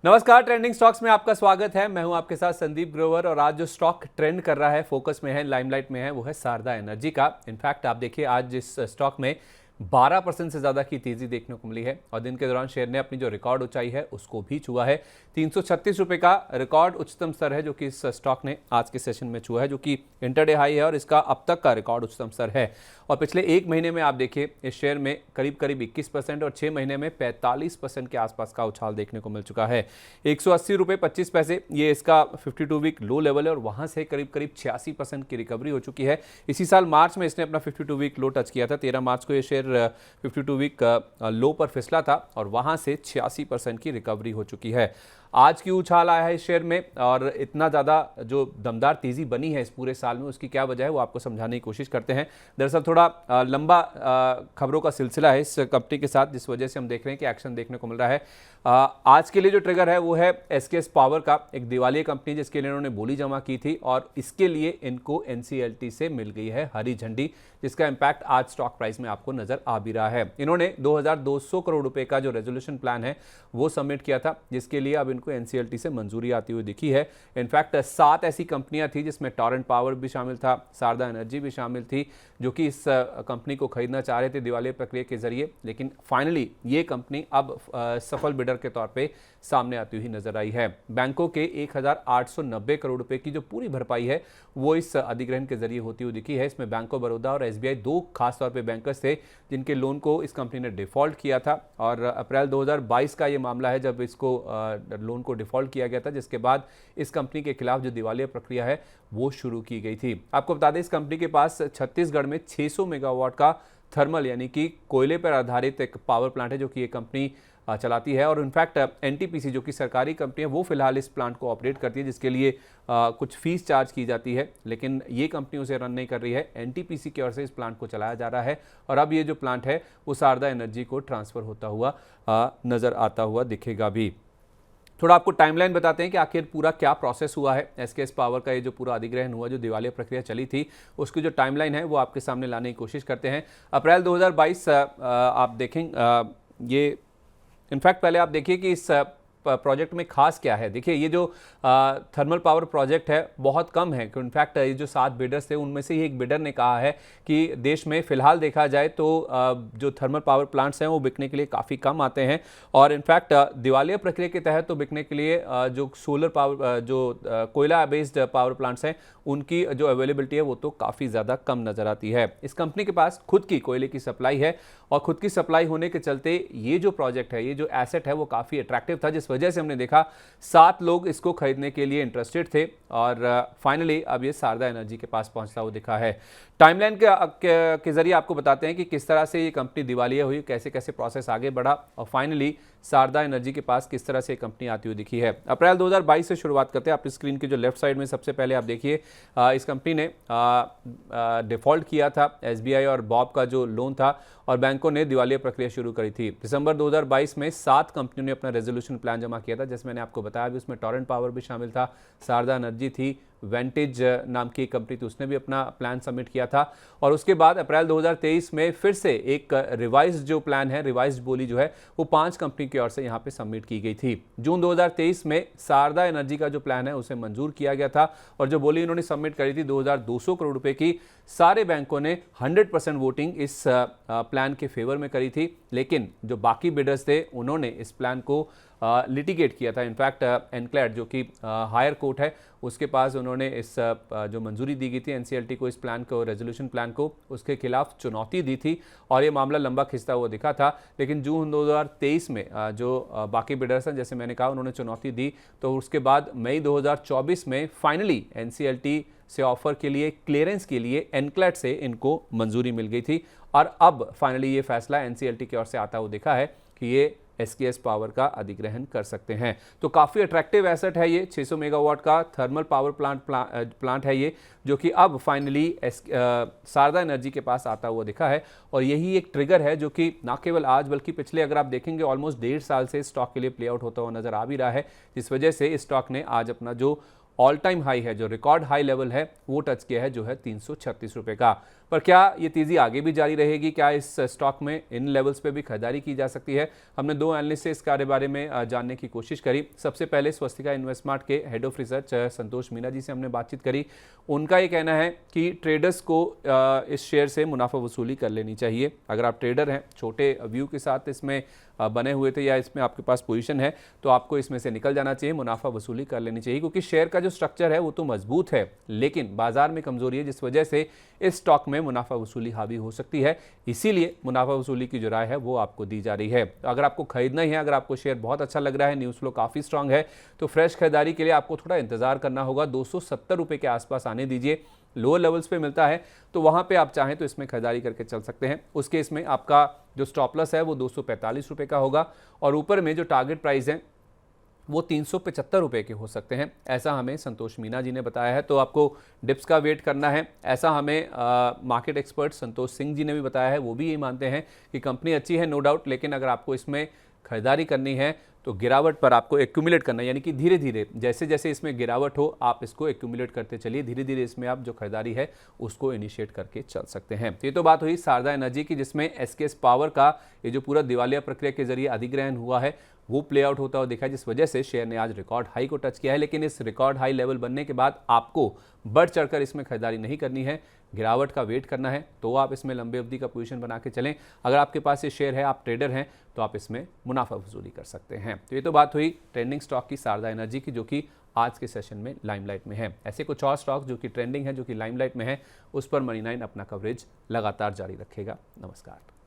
नमस्कार, trending stocks में आपका स्वागत है। मैं हूं आपके साथ संदीप ग्रोवर और आज जो स्टॉक ट्रेंड कर रहा है, फोकस में है, लाइमलाइट में है, वो है शारदा एनर्जी का। इनफैक्ट आप देखिए आज इस स्टॉक में 12% से ज़्यादा की तेज़ी देखने को मिली है और दिन के दौरान शेयर ने अपनी जो रिकॉर्ड ऊंचाई है उसको भी छुआ है। 336 रुपये का रिकॉर्ड उच्चतम स्तर है जो कि इस स्टॉक ने आज के सेशन में छुआ है, जो कि इंटरडे हाई है और इसका अब तक का रिकॉर्ड उच्चतम स्तर है। और पिछले एक महीने में आप देखिए इस शेयर में करीब करीब 21% और 6 महीने में 45% के आसपास का उछाल देखने को मिल चुका है। 180 रुपये 25 पैसे ये इसका 52 वीक लो लेवल है और वहां से करीब करीब 86% की रिकवरी हो चुकी है। इसी साल मार्च में इसने अपना 52 वीक लो टच किया था। 13 मार्च को ये शेयर 52 वीक लो पर फिसला था और वहां से 86% की रिकवरी हो चुकी है। आज की उछाल आया है इस शेयर में और इतना ज़्यादा जो दमदार तेज़ी बनी है इस पूरे साल में, उसकी क्या वजह है वो आपको समझाने की कोशिश करते हैं। दरअसल थोड़ा लंबा खबरों का सिलसिला है इस कंपनी के साथ, जिस वजह से हम देख रहे हैं कि एक्शन देखने को मिल रहा है। आज के लिए जो ट्रिगर है वो है एसकेएस पावर का, एक दिवालिया कंपनी जिसके लिए इन्होंने बोली जमा की थी और इसके लिए इनको एनसीएलटी से मिल गई है हरी झंडी, जिसका इंपैक्ट आज स्टॉक प्राइस में आपको नजर आ भी रहा है। इन्होंने 2200 करोड़ रुपए का जो रेजोल्यूशन प्लान है वो सबमिट किया था, जिसके लिए अब इनको एनसीएलटी से मंजूरी आती हुई दिखी है। इनफैक्ट 7 ऐसी कंपनियां थी जिसमें टॉरेंट पावर भी शामिल था, शारदा एनर्जी भी शामिल थी, जो कि इस कंपनी को खरीदना चाह रहे थे दिवालिया प्रक्रिया के जरिए, लेकिन फाइनली ये कंपनी अब सफल बिडर के तौर पे सामने आती हुई नजर आई है। बैंकों के 1890 करोड़ रुपए की जो पूरी भरपाई है वो इस अधिग्रहण के जरिए होती हुई दिखी है। इसमें बैंक ऑफ बड़ौदा और एसबीआई दो खास तौर पे बैंकर्स थे जिनके लोन को इस कंपनी ने डिफॉल्ट किया था और अप्रैल 2022 का ये मामला है जब इसको लोन को डिफॉल्ट किया गया था, जिसके बाद इस कंपनी के खिलाफ जो दिवालिया प्रक्रिया है वो शुरू की गई थी। आपको बता दें इस कंपनी के पास छत्तीसगढ़ में 600 मेगावाट का थर्मल यानी कि कोयले पर आधारित एक पावर प्लांट है जो कि ये कंपनी चलाती है और इनफैक्ट एनटीपीसी जो कि सरकारी कंपनी है वो फिलहाल इस प्लांट को ऑपरेट करती है, जिसके लिए कुछ फीस चार्ज की जाती है, लेकिन ये कंपनी उसे रन नहीं कर रही है। एनटीपीसी की ओर से इस प्लांट को चलाया जा रहा है और अब ये जो प्लांट है वो शारदा एनर्जी को ट्रांसफर होता हुआ नजर आता हुआ दिखेगा भी। थोड़ा आपको टाइमलाइन बताते हैं कि आखिर पूरा क्या प्रोसेस हुआ है। एसकेएस पावर का ये जो पूरा अधिग्रहण हुआ, जो दिवालिया प्रक्रिया चली थी, उसकी जो टाइमलाइन है वो आपके सामने लाने की कोशिश करते हैं। अप्रैल 2022 आप देखें ये इनफैक्ट पहले आप देखिए कि इस प्रोजेक्ट में खास क्या है। देखिए ये जो थर्मल पावर प्रोजेक्ट है बहुत कम है, इनफैक्ट ये जो 7 बिडर्स थे उनमें से ही एक बिडर ने कहा है कि देश में फिलहाल देखा जाए तो जो थर्मल पावर प्लांट्स हैं वो बिकने के लिए काफ़ी कम आते हैं और इनफैक्ट दिवालिया प्रक्रिया के तहत तो बिकने के लिए जो सोलर पावर जो कोयला बेस्ड पावर प्लांट्स हैं उनकी जो अवेलेबिलिटी है वो तो काफ़ी ज़्यादा कम नज़र आती है। इस कंपनी के पास खुद की कोयले की सप्लाई है और खुद की सप्लाई होने के चलते ये जो प्रोजेक्ट है, ये जो एसेट है वो काफ़ी अट्रैक्टिव था, जिस वजह से हमने देखा 7 लोग इसको खरीदने के लिए इंटरेस्टेड थे और फाइनली अब ये शारदा एनर्जी के पास पहुंचता हुआ दिखा है। टाइमलाइन के जरिए आपको बताते हैं कि किस तरह से ये कंपनी दिवालिया हुई, कैसे कैसे प्रोसेस आगे बढ़ा और फाइनली शारदा एनर्जी के पास किस तरह से कंपनी आती हुई दिखी है। अप्रैल 2022 से शुरुआत करते हैं। आप स्क्रीन की जो लेफ्ट साइड में सबसे पहले आप देखिए इस कंपनी ने डिफॉल्ट किया था एसबीआई और बॉब का जो लोन था और बैंकों ने दिवालिया प्रक्रिया शुरू करी थी। दिसंबर 2022 में 7 कंपनियों ने अपना रेजोल्यूशन प्लान जमा किया था, जैसे मैंने आपको बताया भी उसमें टॉरेंट पावर भी शामिल था, शारदा एनर्जी थी, वेंटेज नाम की कंपनी थी उसने भी अपना प्लान सबमिट किया था और उसके बाद अप्रैल 2023 में फिर से एक रिवाइज्ड जो प्लान है, रिवाइज्ड बोली जो है वो 5 कंपनी की ओर से यहाँ पे सबमिट की गई थी। जून 2023 में शारदा एनर्जी का जो प्लान है उसे मंजूर किया गया था और जो बोली इन्होंने सबमिट करी थी 2200 करोड़ रुपए की, सारे बैंकों ने 100% वोटिंग इस प्लान के फेवर में करी थी, लेकिन जो बाकी बिडर्स थे उन्होंने इस प्लान को लिटिगेट किया था। इनफैक्ट एनक्लेट जो कि हायर कोर्ट है उसके पास उन्होंने इस जो मंजूरी दी गई थी एनसीएलटी को, इस प्लान को, रेजोल्यूशन प्लान को, उसके खिलाफ चुनौती दी थी और ये मामला लंबा खिंचता हुआ दिखा था। लेकिन जून 2023 में जो बाकी बिडर्स हैं जैसे मैंने कहा उन्होंने चुनौती दी, तो उसके बाद मई 2024 में फाइनली एनसीएलटी से ऑफर के लिए, क्लियरेंस के लिए एनक्लेट से इनको मंजूरी मिल गई थी और अब फाइनली ये फैसला एनसीएलटी की ओर से आता हुआ दिखा है कि ये एसकेएस पावर का अधिग्रहण कर सकते हैं। तो काफ़ी अट्रैक्टिव एसेट है ये, 600 मेगावाट का थर्मल पावर प्लांट है ये, जो कि अब फाइनली शारदा एनर्जी के पास आता हुआ दिखा है और यही एक ट्रिगर है जो कि ना केवल आज बल्कि पिछले अगर आप देखेंगे ऑलमोस्ट 1.5 साल से स्टॉक के लिए प्ले आउट होता हुआ नजर आ भी रहा है, जिस वजह से इस स्टॉक ने आज अपना जो ऑल टाइम हाई है, जो रिकॉर्ड हाई लेवल है वो टच किया है, जो है 336 रुपए का। पर क्या ये तेजी आगे भी जारी रहेगी? क्या इस स्टॉक में इन लेवल्स पे भी खरीदारी की जा सकती है? हमने दो एनालिस्ट से इस बारे में जानने की कोशिश करी। सबसे पहले स्वस्तिका इन्वेस्टमार्ट के हेड ऑफ रिसर्च संतोष मीना जी से हमने बातचीत करी। उनका ये कहना है कि ट्रेडर्स को इस शेयर से मुनाफा वसूली कर लेनी चाहिए। अगर आप ट्रेडर हैं, छोटे व्यू के साथ इसमें बने हुए थे या इसमें आपके पास पोजीशन है, तो आपको इसमें से निकल जाना चाहिए, मुनाफा वसूली कर लेनी चाहिए, क्योंकि शेयर का जो स्ट्रक्चर है वो तो मजबूत है, लेकिन बाजार में कमजोरी है, जिस वजह से इस स्टॉक में मुनाफा वसूली हावी हो सकती है। इसीलिए मुनाफा वसूली की जो राय है वो आपको दी जा रही है। अगर आपको खरीदना ही है, अगर आपको शेयर बहुत अच्छा लग रहा है, न्यूज़ फ्लो काफ़ी स्ट्रांग है, तो फ्रेश खरीदारी के लिए आपको थोड़ा इंतजार करना होगा। 270 रुपये के आसपास आने दीजिए। लोअर लेवल्स पे मिलता है तो वहां पे आप चाहें तो इसमें खरीदारी करके चल सकते हैं। उस केस में आपका जो स्टॉप लॉस है वो 245 रुपये का होगा, और ऊपर में जो टारगेट प्राइस है वो 375 रुपये के हो सकते हैं, ऐसा हमें संतोष मीना जी ने बताया है। तो आपको डिप्स का वेट करना है, ऐसा हमें मार्केट एक्सपर्ट संतोष सिंह जी ने भी बताया है। वो भी यही मानते हैं कि कंपनी अच्छी है, नो डाउट, लेकिन अगर आपको इसमें खरीदारी करनी है तो गिरावट पर आपको एक्यूमुलेट करना है, यानी कि धीरे धीरे जैसे जैसे इसमें गिरावट हो आप इसको एक्यूमुलेट करते चलिए, धीरे धीरे इसमें आप जो खरीदारी है उसको इनिशिएट करके चल सकते हैं। तो ये तो बात हुई शारदा एनर्जी की, जिसमें एसकेएस पावर का ये जो पूरा दिवालिया प्रक्रिया के जरिए अधिग्रहण हुआ है वो प्ले आउट होता हुआ दिखा है, जिस वजह से शेयर ने आज रिकॉर्ड हाई को टच किया है। लेकिन इस रिकॉर्ड हाई लेवल बनने के बाद आपको बढ़ चढ़कर इसमें खरीदारी नहीं करनी है, गिरावट का वेट करना है, तो आप इसमें लंबे अवधि का पोजीशन बना के चलें। अगर आपके पास ये शेयर है, आप ट्रेडर हैं, तो आप इसमें मुनाफा वसूली कर सकते हैं। तो ये तो बात हुई ट्रेंडिंग स्टॉक की, शारदा एनर्जी की, जो कि आज के सेशन में लाइमलाइट में है। ऐसे कुछ और स्टॉक जो कि ट्रेंडिंग है, जो कि लाइमलाइट में है, उस पर मनी9 अपना कवरेज लगातार जारी रखेगा। नमस्कार।